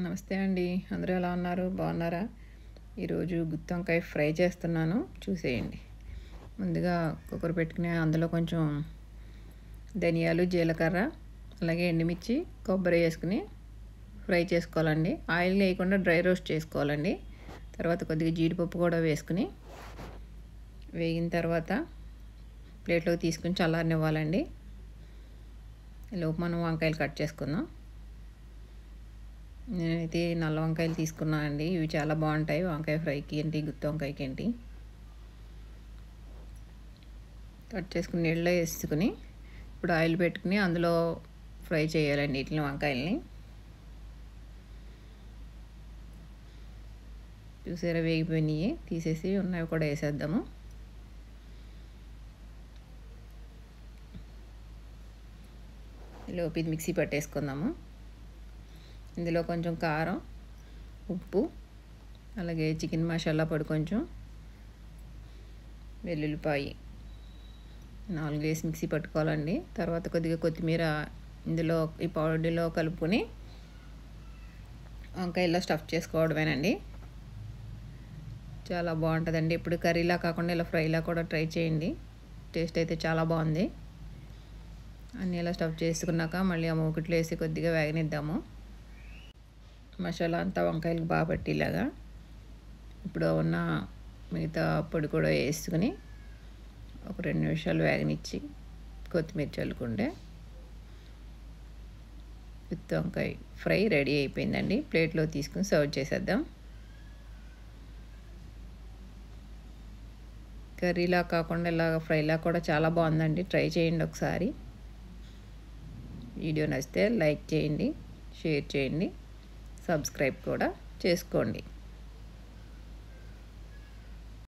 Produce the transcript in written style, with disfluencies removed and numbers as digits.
నమస్తే అండి. అందరూ ఎలా ఉన్నారు? బాగున్నారా? ఈరోజు గుత్తి వంకాయ ఫ్రై చేస్తున్నాను, చూసేయండి. ముందుగా కుక్కర్ పెట్టుకుని అందులో కొంచెం ధనియాలు, జీలకర్ర, అలాగే ఎండుమిర్చి, కొబ్బరి వేసుకుని ఫ్రై చేసుకోవాలండి. ఆయిల్ వేయకుండా డ్రై రోస్ట్ చేసుకోవాలండి. తర్వాత కొద్దిగా జీడిపప్పు కూడా వేసుకుని వేగిన తర్వాత ప్లేట్లోకి తీసుకుని చల్లారనివ్వాలండి. ఈలోపు మనం వంకాయలు కట్ చేసుకుందాం. నేనైతే నల్ల వంకాయలు తీసుకున్నాను అండి. ఇవి చాలా బాగుంటాయి వంకాయ ఫ్రైకి ఏంటి, గుత్తి వంకాయకి ఏంటి. కట్ చేసుకుని నీళ్ళలో వేసుకుని ఇప్పుడు ఆయిల్ పెట్టుకుని అందులో ఫ్రై చేయాలండి వీటిని, వంకాయల్ని. చూసారా, వేగిపోయినాయి. తీసేసి ఉన్నవి కూడా వేసేద్దాము. ఈలోపు ఇది మిక్సీ పట్టేసుకుందాము. ఇందులో కొంచెం కారం, ఉప్పు, అలాగే చికెన్ మసాలా పొడి, కొంచెం వెల్లుల్లిపాయి 4 వేసి మిక్సీ పట్టుకోవాలండి. తర్వాత కొద్దిగా కొత్తిమీర ఇందులో ఈ పౌడర్లో కలుపుకొని వంకాయల్లో స్టఫ్ చేసుకోవడమేనండి. చాలా బాగుంటుందండి. ఇప్పుడు కర్రీలా కాకుండా ఇలా ఫ్రైలా కూడా ట్రై చేయండి. టేస్ట్ అయితే చాలా బాగుంది. అన్నీ ఇలా స్టఫ్ చేసుకున్నాక మళ్ళీ ఆ మూకిట్లో వేసి కొద్దిగా వేగనిద్దాము. మసాలా అంతా వంకాయలకు బాగా పట్టేలాగా. ఇప్పుడు ఉన్న మిగతా పొడి కూడా వేసుకుని ఒక 2 నిమిషాలు వేగనిచ్చి కొత్తిమీర చల్లుకుంటే గుత్తి వంకాయ ఫ్రై రెడీ అయిపోయిందండి. ప్లేట్లో తీసుకుని సర్వ్ చేసేద్దాం. కర్రీలా కాకుండా ఇలాగ ఫ్రైలా కూడా చాలా బాగుందండి. ట్రై చేయండి ఒకసారి. వీడియో నచ్చితే లైక్ చేయండి, షేర్ చేయండి, సబ్స్క్రైబ్ కూడా చేసుకోండి.